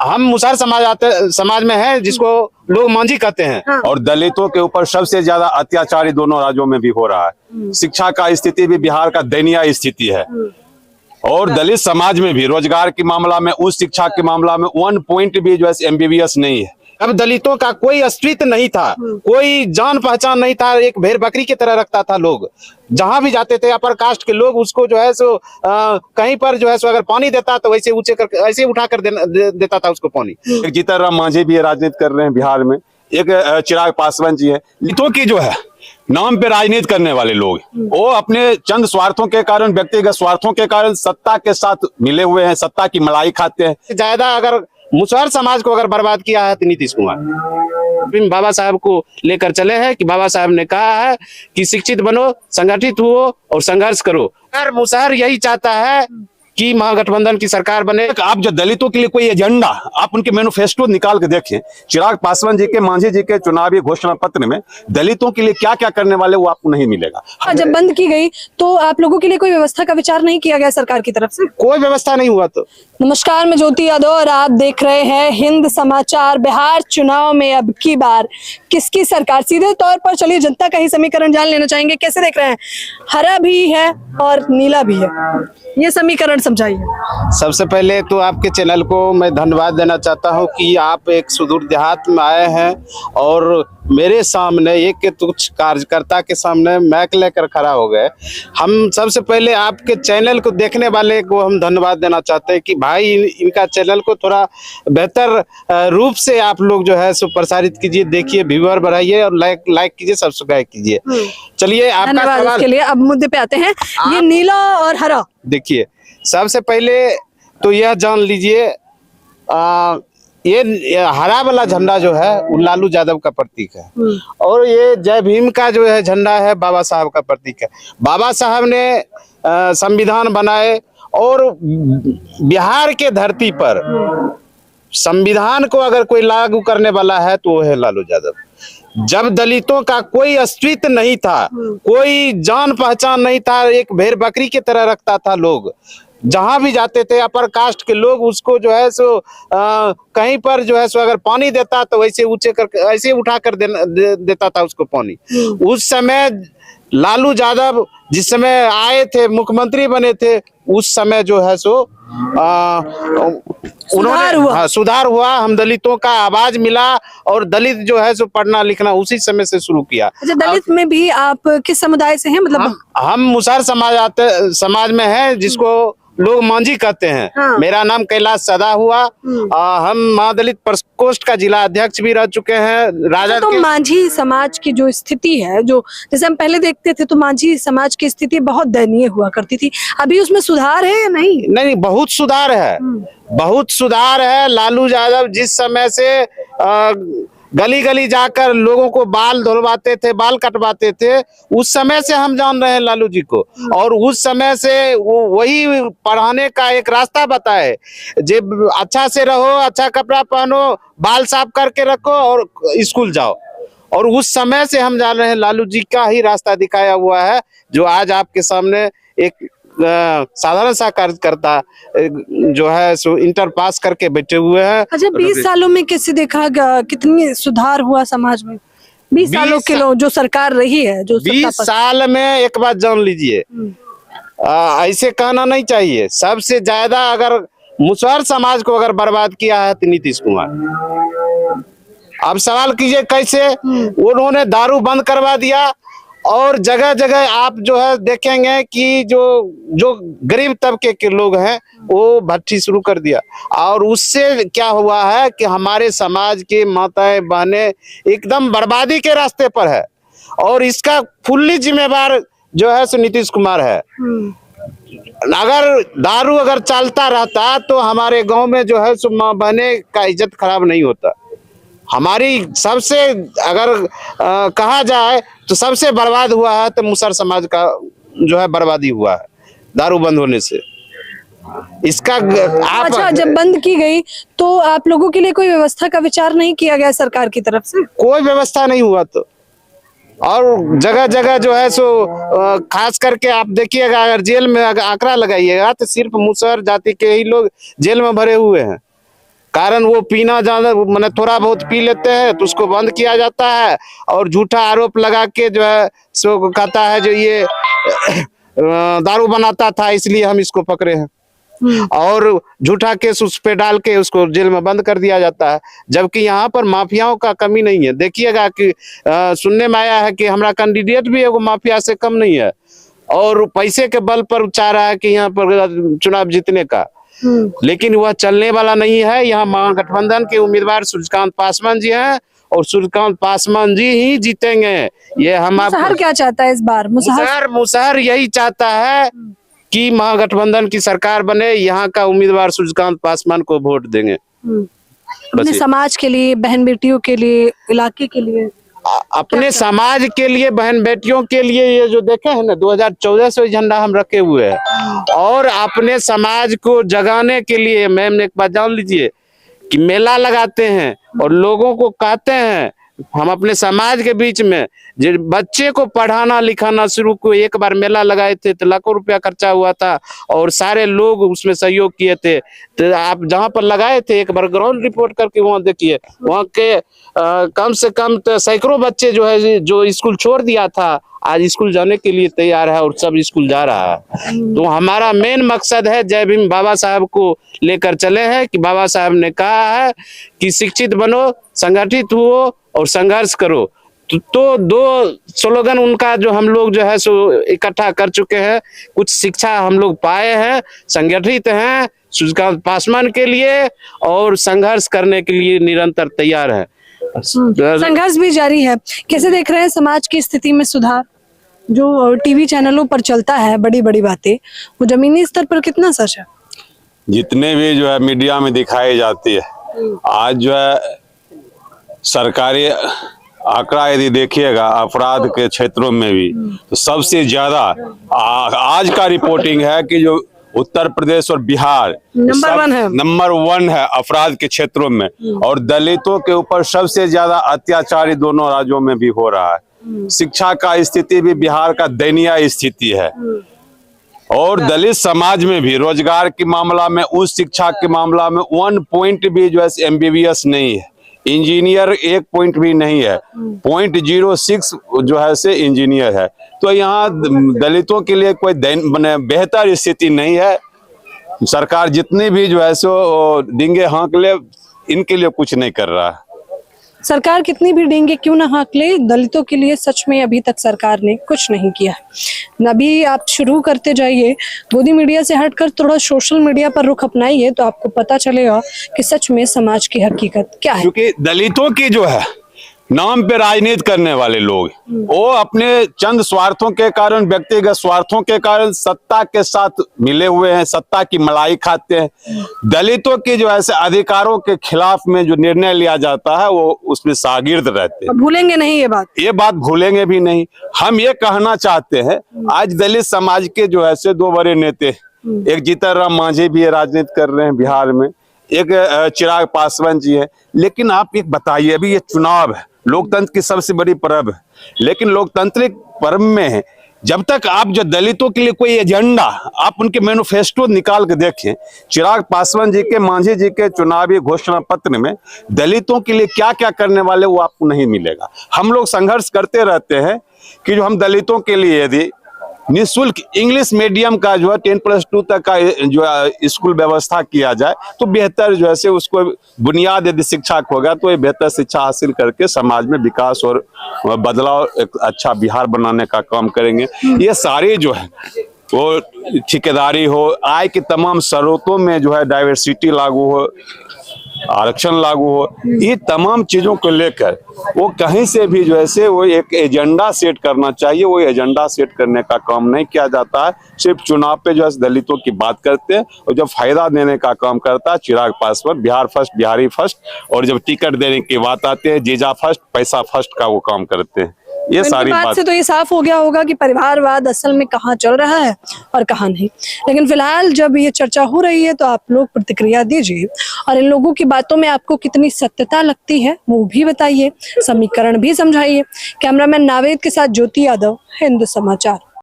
हम मुसहर समाज में है जिसको लोग मांझी कहते हैं। हाँ। और दलितों के ऊपर सबसे ज्यादा अत्याचार दोनों राज्यों में भी हो रहा है। शिक्षा का स्थिति भी बिहार का दयनीय स्थिति है। और दलित समाज में भी रोजगार के मामला में, उच्च शिक्षा के मामला में 1 पॉइंट भी जो है MBBS नहीं है। अब दलितों का कोई अस्तित्व नहीं था, कोई जान पहचान नहीं था, एक भेड़ बकरी की तरह रखता था लोग। जहां भी जाते थे अपर कास्ट के लोग उसको जो है सो कहीं पर जो है सो अगर पानी देता तो वैसे ऊंचे कर ऐसे उठा कर देता था उसको पानी। एक जीतन राम मांझी भी राजनीति कर रहे हैं बिहार में, एक चिराग पासवान जी है। दलितों की जो है नाम पे राजनीति करने वाले लोग, वो अपने चंद स्वार्थों के कारण, व्यक्तिगत स्वार्थों के कारण सत्ता के साथ मिले हुए हैं, सत्ता की मलाई खाते हैं। ज्यादा अगर मुसहर समाज को अगर बर्बाद किया है तो नीतीश कुमार बाबा साहब को लेकर चले हैं कि बाबा साहब ने कहा है कि शिक्षित बनो, संगठित हुओ और संघर्ष करो। अगर मुसहर यही चाहता है कि महागठबंधन की सरकार बने। आप जो दलितों के लिए कोई एजेंडा, आप उनके मैनिफेस्टो निकाल के देखें। चिराग पासवान जी के, मांझी जी के चुनावी घोषणा पत्र में दलितों के लिए क्या क्या करने वाले वो आपको नहीं मिलेगा। जब बंद की गई तो आप लोगों के लिए कोई व्यवस्था का विचार नहीं किया गया सरकार की तरफ से? कोई व्यवस्था नहीं हुआ। तो नमस्कार, मैं ज्योति यादव और आप देख रहे हैं हिंद समाचार। बिहार चुनाव में अब की बार किसकी सरकार? सीधे तौर पर चलिए जनता का ही समीकरण जान लेना चाहेंगे। कैसे देख रहे हैं? हरा भी है और नीला भी है, ये समीकरण समझाइए। सबसे पहले तो आपके चैनल को मैं धन्यवाद देना चाहता हूं कि आप एक सुदूर देहात में आए हैं और मेरे सामने एक तुच्छ कार्यकर्ता के सामने मैक लेकर खड़ा हो गए। हम सबसे पहले आपके चैनल को देखने वाले को हम धन्यवाद देना चाहते हैं कि भाई इनका चैनल को थोड़ा बेहतर रूप से आप लोग जो है सो प्रसारित कीजिए, देखिए, व्यूअर बढ़ाइए और लाइक कीजिए, सब्सक्राइब कीजिए। चलिए आपका सवाल के लिए अब मुद्दे पे आते हैं। ये नीला और हरा, देखिए, सबसे पहले तो यह जान लीजिए, ये हरा वाला झंडा जो है वो लालू यादव का प्रतीक है और ये जय भीम का जो है झंडा है बाबा साहब का प्रतीक है। बाबा साहब ने संविधान बनाए और बिहार के धरती पर संविधान को अगर कोई लागू करने वाला है तो वो है लालू यादव। जब दलितों का कोई अस्तित्व नहीं था, कोई जान पहचान नहीं था, एक भेड़ बकरी की तरह रखता था लोग। जहां भी जाते थे अपर कास्ट के लोग उसको जो है सो कहीं पर जो है सो अगर पानी देता तो वैसे ऊंचे कर ऐसे उठा कर देता था उसको पानी। उस समय लालू यादव जिस समय आए थे, मुख्यमंत्री बने थे, उस समय जो है सो उन्होंने सुधार हुआ। हम दलितों का आवाज मिला और दलित जो है सो पढ़ना लिखना उसी समय से शुरू किया। अच्छा, दलित में भी आप किस समुदाय से हैं? मतलब हम मुसहर समाज में है जिसको लोग मांझी कहते हैं। हाँ। मेरा नाम कैलाश सदा हुआ। हम महादलित प्रकोष्ठ का जिला अध्यक्ष भी रह चुके हैं। राजा तो मांझी समाज की जो स्थिति है, जो जैसे हम पहले देखते थे तो मांझी समाज की स्थिति बहुत दयनीय हुआ करती थी। अभी उसमें सुधार है या नहीं? नहीं, बहुत सुधार है, बहुत सुधार है। लालू यादव जिस समय से गली गली जाकर लोगों को बाल धुलवाते थे, बाल कटवाते थे, उस समय से हम जान रहे हैं लालू जी को। और उस समय से वो वही पढ़ाने का एक रास्ता बताए, जब अच्छा से रहो, अच्छा कपड़ा पहनो, बाल साफ करके रखो और स्कूल जाओ। और उस समय से हम जान रहे हैं लालू जी का ही रास्ता दिखाया हुआ है, जो आज आपके सामने एक साधारण सा कार्यकर्ता जो है सो इंटर पास करके बैठे हुए हैं। अच्छा, 20 सालों में कैसे देखा कितनी सुधार हुआ समाज में? 20 सालों के लोग जो सरकार रही है, जो 20 साल में एक बात जान लीजिए, ऐसे कहना नहीं चाहिए। सबसे ज्यादा अगर मुसहर समाज को अगर बर्बाद किया है तो नीतीश कुमार। अब सवाल कीजिए कैसे? उन्होंने दारू बंद करवा दिया और जगह जगह आप जो है देखेंगे कि जो गरीब तबके के लोग हैं वो भट्टी शुरू कर दिया। और उससे क्या हुआ है कि हमारे समाज के माताएं बहनें एकदम बर्बादी के रास्ते पर है और इसका फुल्ली जिम्मेवार जो है सो नीतीश कुमार है। अगर दारू अगर चलता रहता तो हमारे गांव में जो है सो माँ बहने का इज्जत खराब नहीं होता। हमारी सबसे अगर कहा जाए तो सबसे बर्बाद हुआ है तो मुसहर समाज का जो है बर्बादी हुआ है दारू बंद होने से। इसका आप अच्छा, जब बंद की गई तो आप लोगों के लिए कोई व्यवस्था का विचार नहीं किया गया सरकार की तरफ से? कोई व्यवस्था नहीं हुआ। तो और जगह जगह जो है सो खास करके आप देखिएगा, अगर जेल में आंकड़ा लगाइएगा तो सिर्फ मुसहर जाति के ही लोग जेल में भरे हुए हैं। कारण वो पीना ज्यादा मैंने थोड़ा बहुत पी लेते हैं तो उसको बंद किया जाता है और झूठा आरोप लगा के जो है सो कहता है जो ये दारू बनाता था इसलिए हम इसको पकड़े हैं, और झूठा केस उस पे डाल के उसको जेल में बंद कर दिया जाता है। जबकि यहाँ पर माफियाओं का कमी नहीं है। देखिएगा कि सुनने में आया है कि हमारा कैंडिडेट भी एगो माफिया से कम नहीं है और पैसे के बल पर चाह रहा है कि यहाँ पर चुनाव जीतने का, लेकिन वह चलने वाला नहीं है। यहाँ महागठबंधन के उम्मीदवार सूर्यकांत पासवान जी हैं और सूर्यकांत पासवान जी ही जीतेंगे। ये हम मुसहर क्या चाहता है इस बार? मुसहर यही चाहता है कि महागठबंधन की सरकार बने, यहाँ का उम्मीदवार सूर्यकांत पासवान को वोट देंगे। अपने समाज के लिए, बहन बेटियों के लिए, इलाके के लिए, अपने समाज के लिए, बहन बेटियों के लिए। ये जो देखे हैं ना 2014 से झंडा हम रखे हुए हैं और अपने समाज को जगाने के लिए मैम एक बात जान लीजिए कि मेला लगाते हैं और लोगों को कहते हैं हम अपने समाज के बीच में जो बच्चे को पढ़ाना लिखाना शुरू को एक बार मेला लगाए थे तो लाखों रुपया खर्चा हुआ था और सारे लोग उसमें सहयोग किए थे। तो आप जहां पर लगाए थे एक बार ग्राउंड रिपोर्ट करके वहां देखिए, वहां के कम से कम तो सैकड़ों बच्चे जो है जो स्कूल छोड़ दिया था आज स्कूल जाने के लिए तैयार है और सब स्कूल जा रहा है। तो हमारा मेन मकसद है जय भीम बाबा साहब को लेकर चले हैं कि बाबा साहब ने कहा है कि शिक्षित बनो, संगठित हुओ और संघर्ष करो। तो दो स्लोगन उनका जो हम लोग जो है सो इकट्ठा कर चुके हैं। कुछ शिक्षा हम लोग पाए हैं, संगठित हैं सूर्यकांत पासवान के लिए और संघर्ष करने के लिए निरंतर तैयार है। संघर्ष भी जारी है। कैसे देख रहे हैं समाज की स्थिति में सुधार? जो टीवी चैनलों पर चलता है बड़ी बड़ी बातें, वो जमीनी स्तर पर कितना सच है? जितने भी जो है मीडिया में दिखाई जाती है, आज जो है सरकारी आंकड़ा यदि देखिएगा अपराध के क्षेत्रों में भी तो सबसे ज्यादा आज का रिपोर्टिंग है कि जो उत्तर प्रदेश और बिहार नंबर वन है अपराध के क्षेत्रों में, और दलितों के ऊपर सबसे ज्यादा अत्याचार दोनों राज्यों में भी हो रहा है। शिक्षा का स्थिति भी बिहार का दयनीय स्थिति है और दलित समाज में भी रोजगार के मामला में, उच्च शिक्षा के मामला में 1 पॉइंट भी जो है MBBS नहीं है, इंजीनियर 1 पॉइंट भी नहीं है, 0.06 जो है से इंजीनियर है। तो यहाँ दलितों के लिए कोई बेहतर स्थिति नहीं है। सरकार जितनी भी जो है सो डींगे हाँक ले, इनके लिए कुछ नहीं कर रहा है। सरकार कितनी भी डींगे क्यों ना हाँक ले, दलितों के लिए सच में अभी तक सरकार ने कुछ नहीं किया। अभी आप शुरू करते जाइए, गोदी मीडिया से हटकर थोड़ा सोशल मीडिया पर रुख अपनाइए तो आपको पता चलेगा कि सच में समाज की हकीकत क्या है। क्योंकि दलितों की जो है नाम पे राजनीति करने वाले लोग वो अपने चंद स्वार्थों के कारण, व्यक्तिगत स्वार्थों के कारण सत्ता के साथ मिले हुए हैं, सत्ता की मलाई खाते हैं। दलितों के जो ऐसे अधिकारों के खिलाफ में जो निर्णय लिया जाता है वो उसमें शागिर्द रहते हैं। भूलेंगे नहीं ये बात भूलेंगे भी नहीं। हम ये कहना चाहते हैं, आज दलित समाज के जो ऐसे 2 बड़े नेता, एक जीतन राम मांझी भी राजनीति कर रहे हैं बिहार में, एक चिराग पासवान जी है। लेकिन आप एक बताइए, अभी ये चुनाव है, लोकतंत्र की सबसे बड़ी पर्व है, लेकिन लोकतांत्रिक पर्व में जब तक आप जो दलितों के लिए कोई एजेंडा, आप उनके मैनिफेस्टो निकाल के देखें, चिराग पासवान जी के, मांझी जी के चुनावी घोषणा पत्र में दलितों के लिए क्या क्या करने वाले वो आपको नहीं मिलेगा। हम लोग संघर्ष करते रहते हैं कि जो हम दलितों के लिए यदि निःशुल्क इंग्लिश मीडियम का जो है 10+2 तक का जो है स्कूल व्यवस्था किया जाए तो बेहतर जो है से उसको बुनियाद यदि शिक्षा होगा तो ये बेहतर शिक्षा हासिल करके समाज में विकास और बदलाव, एक अच्छा बिहार बनाने का काम करेंगे। ये सारे जो है वो ठेकेदारी हो, आय के तमाम स्रोतों में जो है डाइवर्सिटी लागू हो, आरक्षण लागू हो, ये तमाम चीजों को लेकर वो कहीं से भी जो है वो एक एजेंडा सेट करना चाहिए। वो एजेंडा सेट करने का काम नहीं किया जाता है, सिर्फ चुनाव पे जो है दलितों की बात करते हैं और जब फायदा देने का काम करता है चिराग पासवान बिहार फर्स्ट, बिहारी फर्स्ट, और जब टिकट देने की बात आती है जीजा फर्स्ट, पैसा फर्स्ट का वो काम करते हैं। ये सारी बात से तो ये साफ हो गया होगा कि परिवारवाद असल में कहाँ चल रहा है और कहाँ नहीं। लेकिन फिलहाल जब ये चर्चा हो रही है तो आप लोग प्रतिक्रिया दीजिए और इन लोगों की बातों में आपको कितनी सत्यता लगती है वो भी बताइए, समीकरण भी समझाइए। कैमरामैन नावेद के साथ ज्योति यादव, हिंद समाचार।